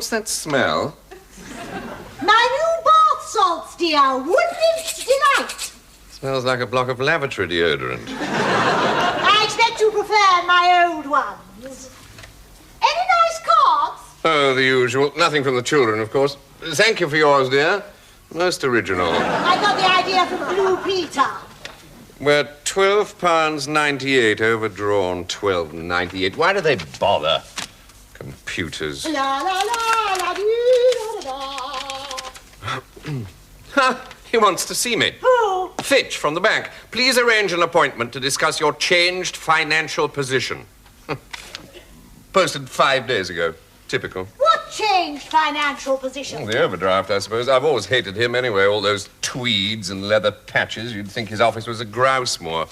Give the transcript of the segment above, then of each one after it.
What's that smell? My new bath salts, dear. Woodman's delight. Smells like a block of lavatory deodorant. I expect you prefer my old ones. Any nice cards? Oh, the usual. Nothing from the children, of course. Thank you for yours, dear. Most original. I got the idea from Blue Peter. We're £12.98 overdrawn. £12.98. Why do they bother? Computers. La la la la dee, la la. Ha! He wants to see me. Who? Fitch from the bank. Please arrange an appointment to discuss your changed financial position. Posted 5 days ago. Typical. What changed financial position? Oh, the overdraft, I suppose. I've always hated him anyway. All those tweeds and leather patches. You'd think his office was a grouse moor.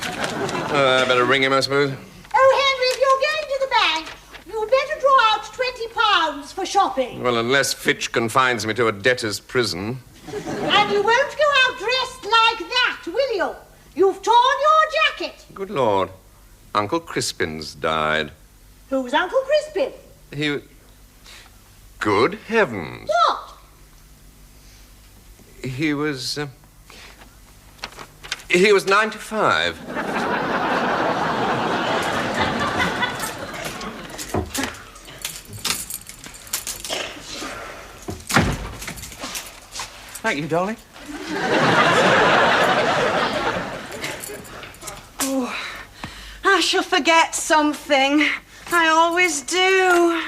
I better ring him, I suppose. Oh, Henry, if you're going to the bank, you'd better draw out £20 for shopping. Well, unless Fitch confines me to a debtor's prison. And you won't go out dressed like that, will you? You've torn your jacket. Good Lord. Uncle Crispin's died. Who's Uncle Crispin? He... Good heavens. What? He was 95. Thank you, darling. Oh, I shall forget something. I always do.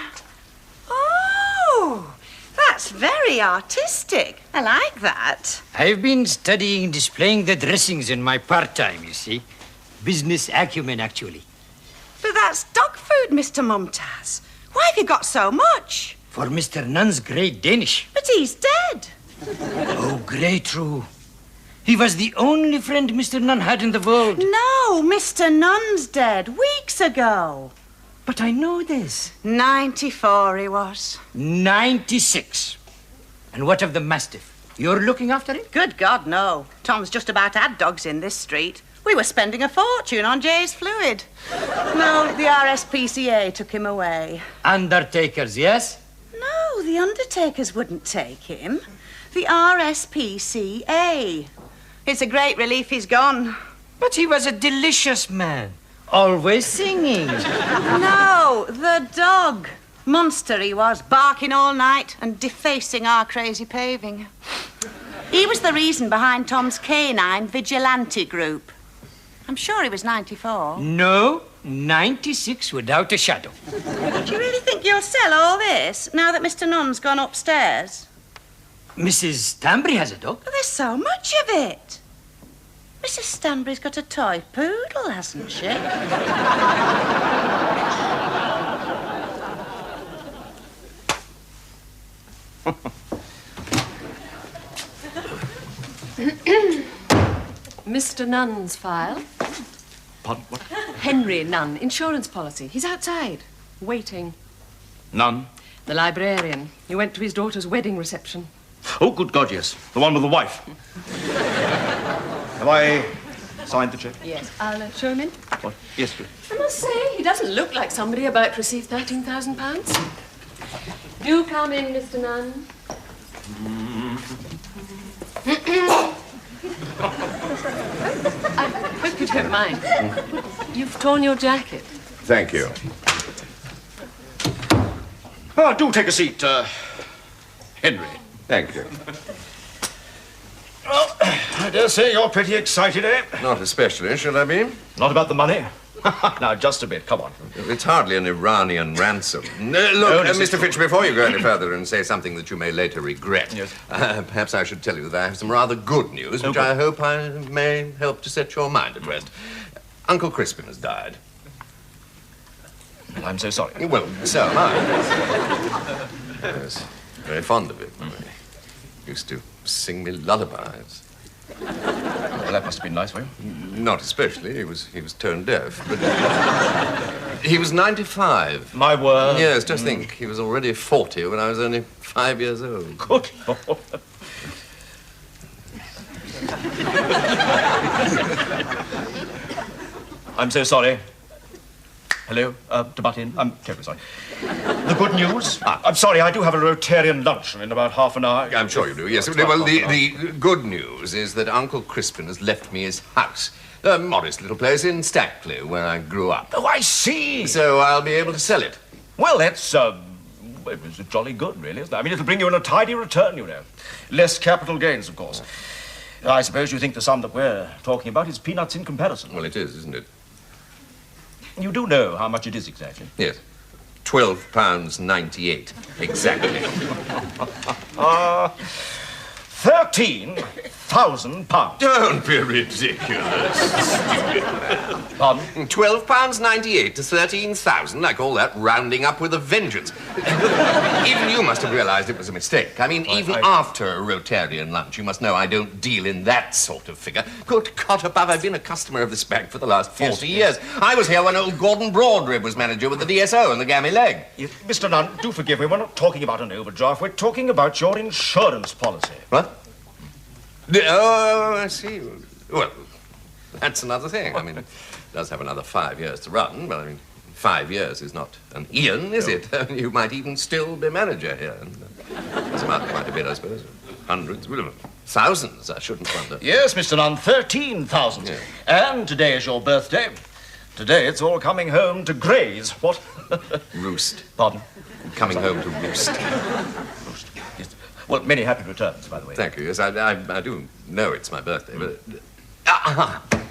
Oh, that's very artistic. I like that. I've been studying displaying the dressings in my part-time, you see. Business acumen, actually. But that's dog food, Mr. Mumtaz. Why have you got so much? For Mr. Nunn's great Danish. But he's dead. Oh, great true. He was the only friend Mr. Nunn had in the world. No, Mr. Nunn's dead weeks ago. But I know this. 94 he was. 96. And what of the Mastiff? You're looking after it? Good God, no. Tom's just about had dogs in this street. We were spending a fortune on Jay's fluid. No, the RSPCA took him away. Undertakers, yes? No, the undertakers wouldn't take him. The RSPCA. It's a great relief he's gone. But he was a delicious man. Always singing. No, the dog. Monster he was, barking all night and defacing our crazy paving. He was the reason behind Tom's canine vigilante group. I'm sure he was 94. No, 96 without a shadow. Do you really think you'll sell all this now that Mr. Nunn's gone upstairs? Mrs. Stanbury has a dog. But there's so much of it. Mrs. Stanbury's got a toy poodle, hasn't she? Mr. Nunn's file. Pardon, what? Henry Nunn, insurance policy. He's outside, waiting. Nunn? The librarian. He went to his daughter's wedding reception. Oh, good God, yes. The one with the wife. Have I signed the cheque? Yes. I'll show him in. What? Yes, please. I must say, he doesn't look like somebody about to receive £13,000. Do come in, Mr. Nunn. I hope you don't mind. You've torn your jacket. Thank you. Oh, do take a seat, Henry. Thank you. Well, I dare say you're pretty excited, eh? Not especially, should I be? Not about the money? Now, just a bit. Come on. It's hardly an Iranian ransom. Look, Mr. Fitch, before you go any further and say something that you may later regret, yes. Perhaps I should tell you that I have some rather good news, which I hope I may help to set your mind at rest. Uncle Crispin has died. Well, I'm so sorry. Well, so am I. Yes, very fond of him. He used to sing me lullabies. Well, that must have been nice for you. Not especially. He was tone deaf. But he was 95. My word. Yes, just think. He was already 40 when I was only 5 years old. Good Lord. I'm so sorry. Hello, to butt in. I'm terribly sorry. The good news? I'm sorry, I do have a Rotarian luncheon in about half an hour. I'm sure you do, yes. It's Well, about half an hour. the good news is that Uncle Crispin has left me his house. A modest little place in Stackley, where I grew up. Oh, I see. So I'll be able to sell it. Well, that's, it's jolly good, really, isn't it? I mean, it'll bring you in a tidy return, you know. Less capital gains, of course. I suppose you think the sum that we're talking about is peanuts in comparison. Well, it is, isn't it? You do know how much it is exactly. Yes. £12.98, exactly. 13,000 pounds. Don't be ridiculous, stupid man. Pardon? £12.98 to 13,000. I call that rounding up with a vengeance. Even you must have realized it was a mistake. I mean, even after a Rotarian lunch, you must know I don't deal in that sort of figure. Good God above, I've been a customer of this bank for the last 40 years. I was here when old Gordon Broadrib was manager with the DSO and the gammy leg. Mr. Nunn, do forgive me. We're not talking about an overdraft. We're talking about your insurance policy. What? Oh, I see. Well, that's another thing. I mean, it does have another 5 years to run, but I mean, 5 years is not an eon, is it? You might even still be manager here. It's about quite a bit, I suppose. Hundreds, well, thousands, I shouldn't wonder. Yes, Mr. Nunn, 13,000. Yeah. And today is your birthday. Today it's all coming home to graze. What? Roost. Pardon? Coming home to roost. Roost. Yes. Well, many happy returns, by the way. Thank you. Yes, I do know it's my birthday, but...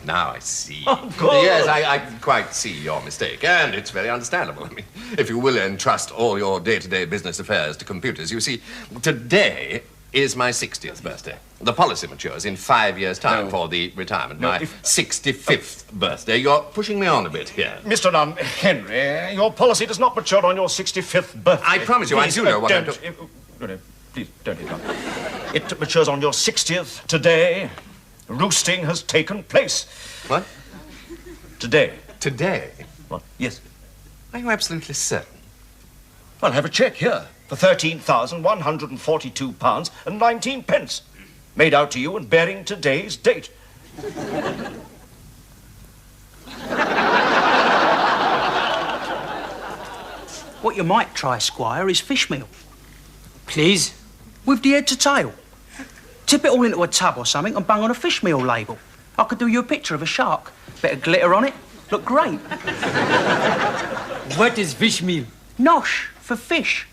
now I see. Oh, good. Yes, I quite see your mistake, and it's very understandable. I mean, if you will entrust all your day-to-day business affairs to computers, you see, today is my 60th birthday. The policy matures in 5 years' time for the retirement. My 65th birthday. You're pushing me on a bit here. Mr. Nunn, Henry, your policy does not mature on your 65th birthday. I promise you, Please, I do know what I'm don't, no, please, don't interrupt. It matures on your 60th today. Roosting has taken place. What? Today. Today? What? Yes. Are you absolutely certain? Well, have a check here for £13,142 and 19 pence. Made out to you and bearing today's date. What you might try, Squire, is fish meal. Please? With the head to tail. Tip it all into a tub or something and bung on a fish meal label. I could do you a picture of a shark. Bit of glitter on it. Look great. What is fish meal? Nosh, for fish.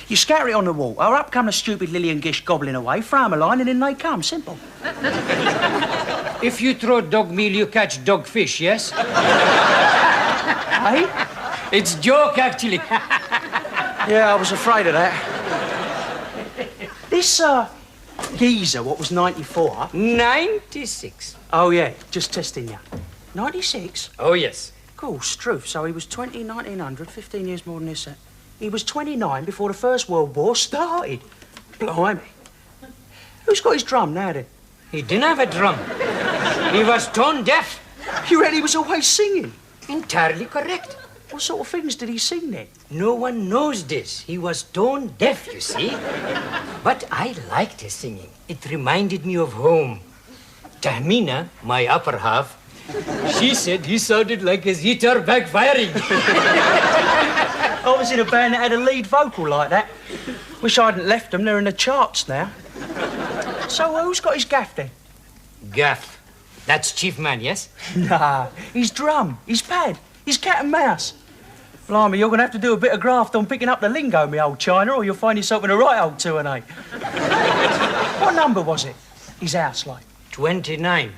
You scatter it on the water, up come the stupid Lily and Gish gobbling away, throw 'em a line and in they come. Simple. If you throw dog meal, you catch dogfish, yes? Hey? It's joke, actually. Yeah, I was afraid of that. This, geezer, what was 94? 96. Oh, yeah, just testing you. 96? Oh, yes. Course, truth. So he was 20, 1900, 15 years more than this. He was 29 before the First World War started. Blimey. Who's got his drum now, then? He didn't have a drum. He was tone deaf. You reckon he was always singing? Entirely correct. What sort of things did he sing then? No one knows this. He was tone deaf, you see. But I liked his singing. It reminded me of home. Tahmina, my upper half, she said he sounded like his heater backfiring. I was in a band that had a lead vocal like that. Wish I hadn't left them. They're in the charts now. So who's got his gaff then? Gaff. That's chief man, yes? Nah, his drum, his pad, his cat and mouse. Blimey, you're going to have to do a bit of graft on picking up the lingo, me old China, or you'll find yourself in a right old 2 and 8. What number was it? His house, like? 29.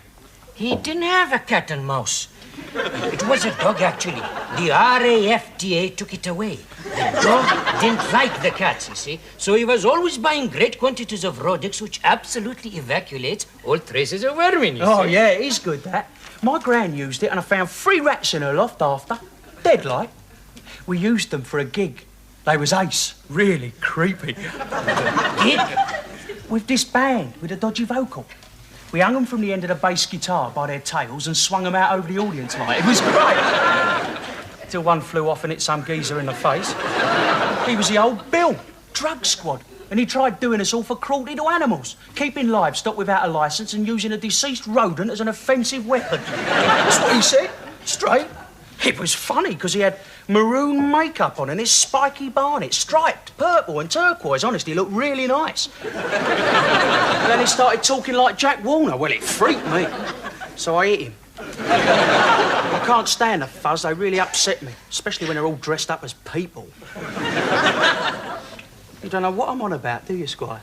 He didn't have a cat and mouse. It was a dog, actually. The RAFTA took it away. The dog didn't like the cats, you see, so he was always buying great quantities of Rodex, which absolutely evacuates all traces of vermin, you see. Oh, yeah, it is good, that. My gran used it, and I found 3 rats in her loft after. Dead, like. We used them for a gig. They was ace. Really creepy. Gig? With this band, with a dodgy vocal. We hung them from the end of the bass guitar by their tails and swung them out over the audience like. It was great. Till one flew off and hit some geezer in the face. He was the old Bill, drug squad. And he tried doing us all for cruelty to animals, keeping livestock without a licence and using a deceased rodent as an offensive weapon. That's what he said, straight. It was funny, because he had maroon makeup on and his spiky barnet, striped, purple and turquoise. Honestly, looked really nice. And then he started talking like Jack Warner. Well, it freaked me. So I hit him. I can't stand the fuzz. They really upset me, especially when they're all dressed up as people. You don't know what I'm on about, do you, Squire?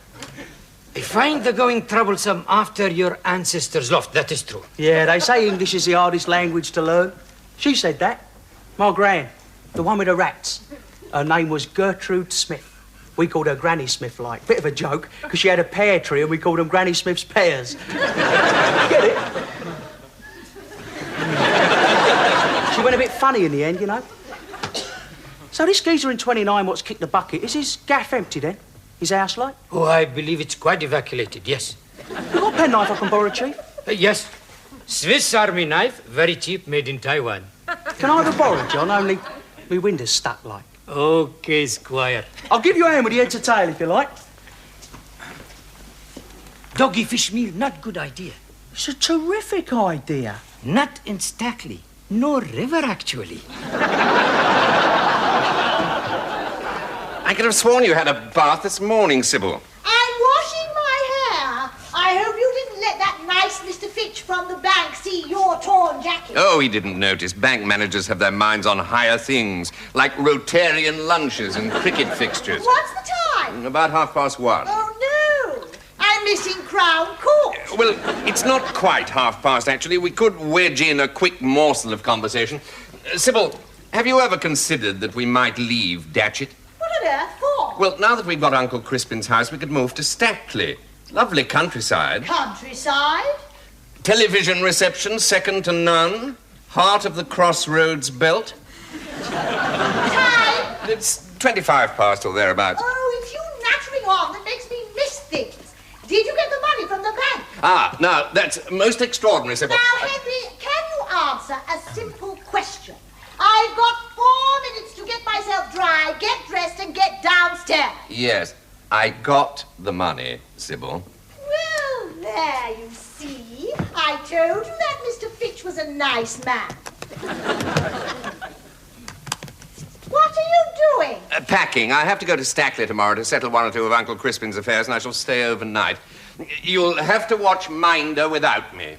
I find the going troublesome after your ancestors left. That is true. Yeah, they say English is the hardest language to learn. She said that. My gran, the one with the rats. Her name was Gertrude Smith. We called her Granny Smith, like. Bit of a joke, because she had a pear tree and we called them Granny Smith's pears. Get it? She went a bit funny in the end, you know. So this geezer in 29 what's kicked the bucket, is his gaff empty then? His house like? Oh, I believe it's quite evacuated, yes. You got a penknife I can borrow, Chief? Yes. Swiss Army knife, very cheap, made in Taiwan. Can I have a borrow, John? Only my window's stuck like. Okay, Squire. I'll give you a hand with the head to tail if you like. Doggy fish meal, not good idea. It's a terrific idea. Not in Stackley. No river, actually. I could have sworn you had a bath this morning, Sybil. I'm washing my hair. I hope you didn't let that nice Mr. Fitch from the bank see your torn jacket. Oh, he didn't notice. Bank managers have their minds on higher things, like Rotarian lunches and cricket fixtures. What's the time? About 1:30. Oh, no. I'm missing Crown Court. Well, it's not quite 1:30, actually. We could wedge in a quick morsel of conversation. Sybil, have you ever considered that we might leave Datchet? What on earth for? Well, now that we've got Uncle Crispin's house, we could move to Stackley. Lovely countryside. Countryside? Television reception, second to none. Heart of the crossroads belt. Time? It's 25 or thereabouts. Oh, it's you nattering on that makes me miss things. Did you get the money from the bank? Ah, now, that's most extraordinary, Sybil. Now, Henry, can you answer a simple question? I've got 4 minutes to get myself dry, get dressed, and get downstairs. Yes, I got the money, Sybil. Well, there you see. I told you that Mr. Fitch was a nice man. What are you doing? Packing. I have to go to Stackley tomorrow to settle 1 or 2 of Uncle Crispin's affairs, and I shall stay overnight. You'll have to watch Minder without me.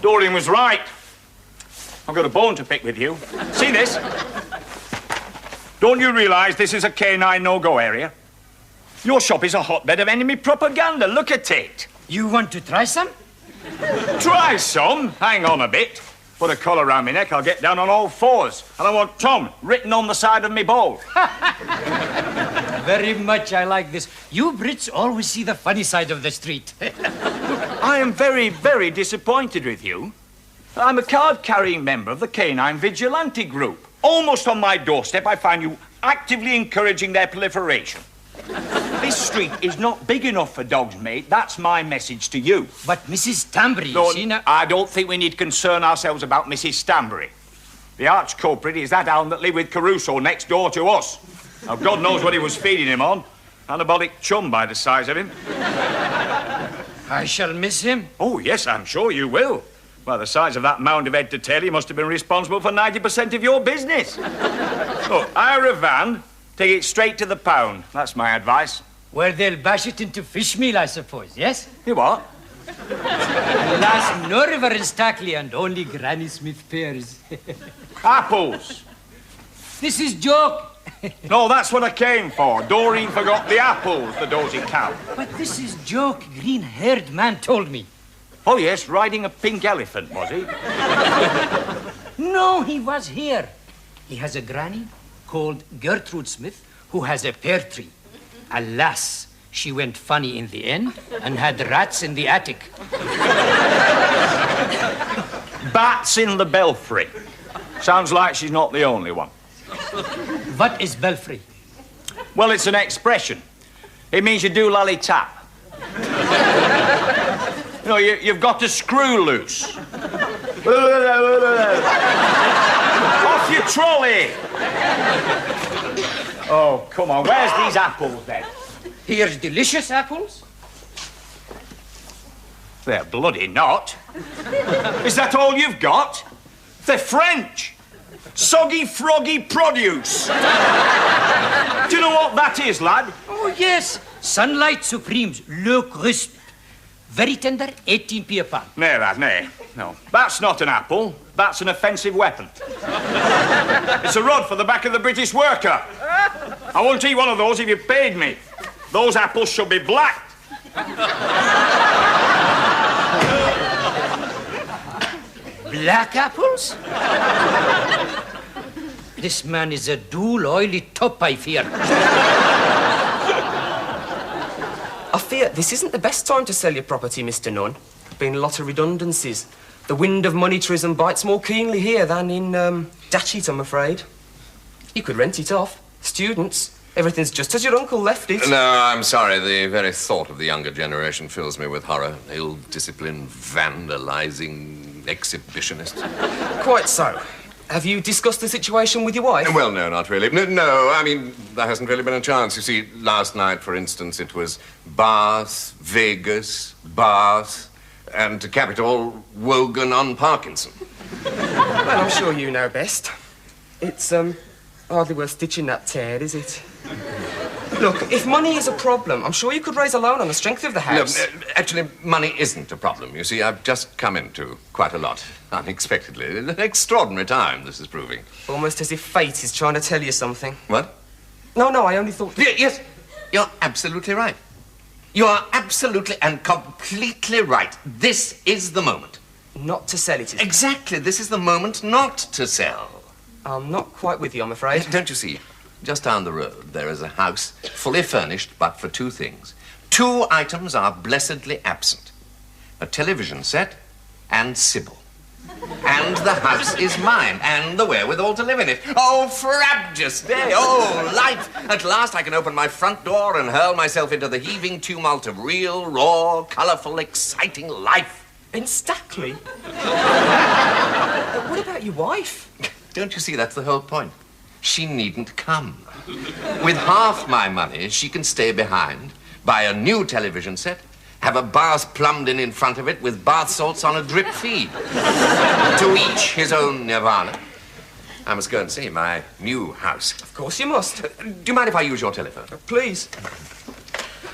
Doreen was right. I've got a bone to pick with you. See this? Don't you realise this is a K9 no-go area? Your shop is a hotbed of enemy propaganda. Look at it. You want to try some? Try some. Hang on a bit. Put a collar round my neck, I'll get down on all fours. And I want Tom written on the side of me bowl. Very much I like this. You Brits always see the funny side of the street. I am very, very disappointed with you. I'm a card-carrying member of the Canine Vigilante Group. Almost on my doorstep, I find you actively encouraging their proliferation. This street is not big enough for dogs, mate. That's my message to you. But Mrs. Stanbury, No, you see now... I don't think we need to concern ourselves about Mrs. Stanbury. The arch culprit is that hound that lived with Caruso next door to us. Now, God knows what he was feeding him on. Anabolic chum by the size of him. I shall miss him. Oh, yes, I'm sure you will. By the size of that mound of head to tail, he must have been responsible for 90% of your business. Look, hire a van, take it straight to the pound. That's my advice. Where they'll bash it into fish meal, I suppose, yes? You what? Alas, no river in Stackley and only Granny Smith pears. Apples. This is joke. No, that's what I came for. Doreen forgot the apples, the dozy cow. But this is joke, green-haired man told me. Oh, yes, riding a pink elephant, was he? No, he was here. He has a granny called Gertrude Smith, who has a pear tree. Alas, she went funny in the end and had rats in the attic. Bats in the belfry. Sounds like she's not the only one. What is belfry? Well, it's an expression. It means you do lolly-tap. You know, you've got to screw loose. Off your trolley! Oh, come on, where's these apples, then? Here's delicious apples. They're bloody not. Is that all you've got? They're French. Soggy, froggy produce. Do you know what that is, lad? Oh, yes. Sunlight Supremes, Le Crisp. Very tender, 18p a pound. Nay, lad, nay. No, that's not an apple. That's an offensive weapon. It's a rod for the back of the British worker. I won't eat one of those if you paid me. Those apples should be black. Black apples? This man is a dual oily top, I fear. I fear this isn't the best time to sell your property, Mr. Nunn. Been a lot of redundancies. The wind of monetarism bites more keenly here than in Datchet, I'm afraid. You could rent it off. Students. Everything's just as your uncle left it. No, I'm sorry. The very thought of the younger generation fills me with horror. Ill-disciplined, vandalizing exhibitionists. Quite so. Have you discussed the situation with your wife? Well, no, not really. No, I mean, there hasn't really been a chance. You see, last night, for instance, it was Bath, Vegas, Bath, and to cap it all, Wogan on Parkinson. Well, I'm sure you know best. It's, hardly worth stitching that tear, is it? Look, if money is a problem, I'm sure you could raise a loan on the strength of the house. No, actually, money isn't a problem. You see, I've just come into quite a lot, unexpectedly. An extraordinary time, this is proving. Almost as if fate is trying to tell you something. What? No, I only thought... Yes, you're absolutely right. You are absolutely and completely right. This is the moment. Not to sell it, is it? Exactly, this is the moment not to sell. I'm not quite with you, I'm afraid. Don't you see? Just down the road, there is a house fully furnished, but for two things. Two items are blessedly absent. A television set and Sybil. And the house is mine, and the wherewithal to live in it. Oh, frabjous day! Oh, life! At last I can open my front door and hurl myself into the heaving tumult of real, raw, colourful, exciting life. In Stackley? What about your wife? Don't you see, that's the whole point. She needn't come. With half my money, she can stay behind, buy a new television set, have a bath plumbed in front of it with bath salts on a drip feed. To each his own nirvana. I must go and see my new house. Of course you must. Do you mind if I use your telephone? Please.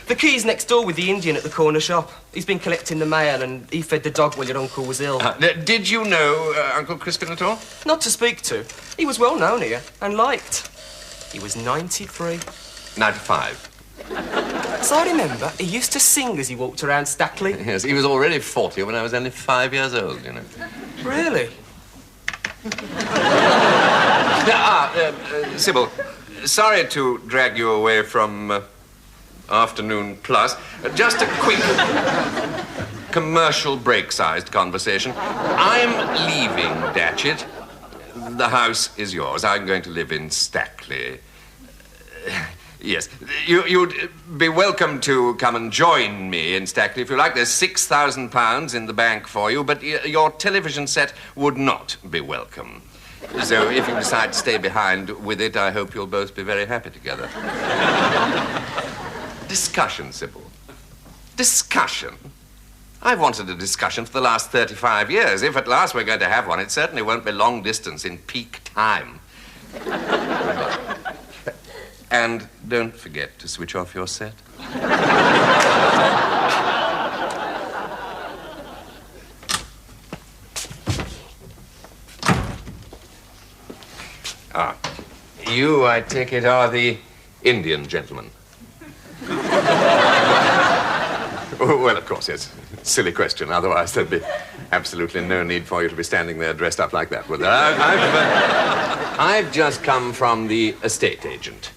The key's next door with the Indian at the corner shop. He's been collecting the mail and he fed the dog while your uncle was ill. Did you know Uncle Crispin at all? Not to speak to. He was well known here and liked. He was 93. 95. So I remember he used to sing as he walked around Stackley. Yes, he was already 40 when I was only 5 years old, you know. Really? Sybil, sorry to drag you away from Afternoon Plus. Just a quick commercial break-sized conversation. I'm leaving Datchet. The house is yours. I'm going to live in Stackley. Yes, you'd be welcome to come and join me in Stackley if you like. There's £6,000 in the bank for you, but your television set would not be welcome. So if you decide to stay behind with it, I hope you'll both be very happy together. Discussion, Sybil. Discussion? I've wanted a discussion for the last 35 years. If at last we're going to have one, it certainly won't be long distance in peak time. And don't forget to switch off your set. You, I take it, are the Indian gentleman. Well, of course, yes. Silly question. Otherwise, there'd be absolutely no need for you to be standing there dressed up like that, would there? I've just come from the estate agent.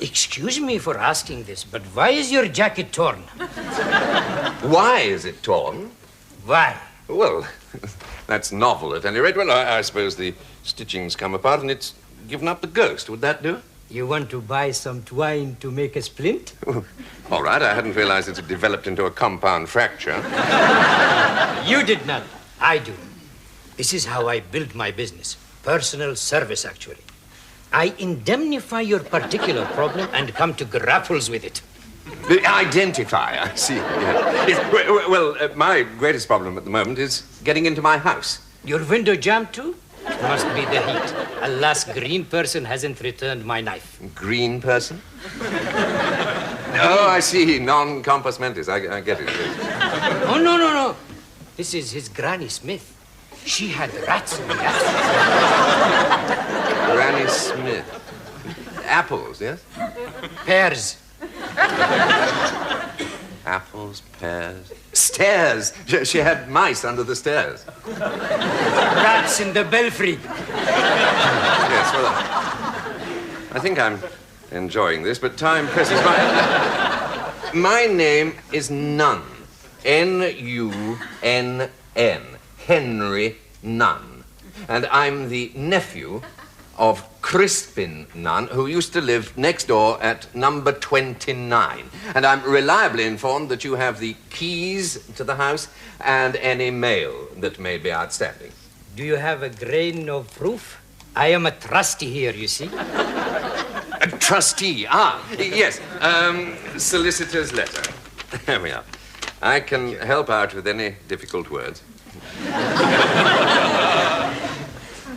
Excuse me for asking this, but why is your jacket torn? Why is it torn? Why? Well, that's novel at any rate. Well, I suppose the stitching's come apart and it's given up the ghost. Would that do? You want to buy some twine to make a splint? All right, I hadn't realized it had developed into a compound fracture. You did not. I do. This is how I build my business. Personal service, actually. I indemnify your particular problem and come to grapples with it. Identify, I see. Yes. Well, my greatest problem at the moment is getting into my house. Your window jammed too? It must be the heat. A last green person hasn't returned my knife. Green person? Oh, I see. Non-compos mentis. I get it. Oh, no. This is his Granny Smith. She had rats in the attic. Granny Smith. Apples, yes? Pears. Apples, pears. Stairs. She had mice under the stairs. Rats in the belfry. Yes, well, I think I'm enjoying this, but time presses by. My name is Nunn. N-U-N-N. Henry Nunn. And I'm the nephew of Crispin Nunn, who used to live next door at number 29. And I'm reliably informed that you have the keys to the house and any mail that may be outstanding. Do you have a grain of proof? I am a trustee here, you see. A trustee? Ah, yes. Solicitor's letter. There we are. I can help out with any difficult words.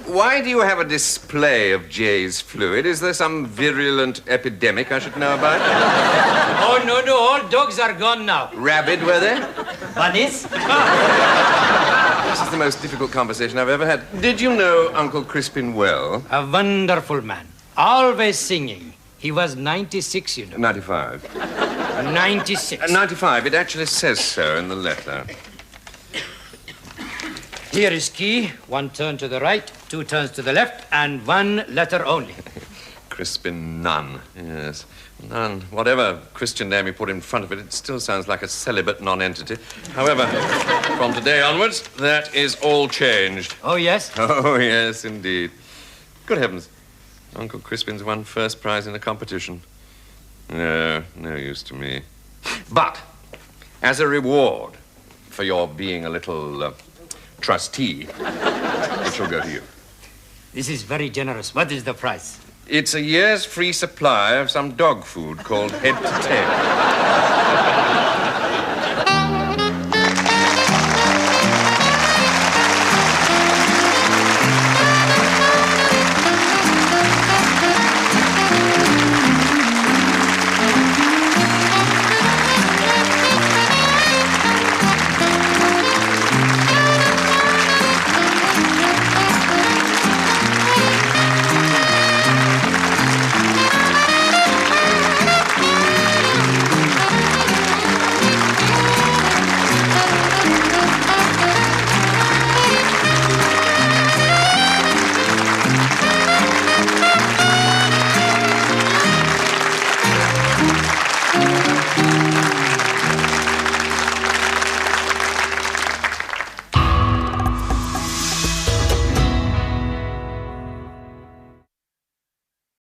Why do you have a display of Jay's fluid? Is there some virulent epidemic I should know about? Oh, no, all dogs are gone now. Rabid, were they? Bunnies? This is the most difficult conversation I've ever had. Did you know Uncle Crispin well? A wonderful man. Always singing. He was 96, you know. 95. 96. 95. It actually says so in the letter. Here is key. 1 turn to the right, 2 turns to the left, and 1 letter only. Crispin Nunn. Yes. Nunn. Whatever Christian name you put in front of it, it still sounds like a celibate non-entity. However, from today onwards, that is all changed. Oh, yes? Oh, yes, indeed. Good heavens. Uncle Crispin's won first prize in a competition. No use to me. But, as a reward for your being a little trustee, it shall go to you. This is very generous. What is the price? It's a year's free supply of some dog food called Head to Tail.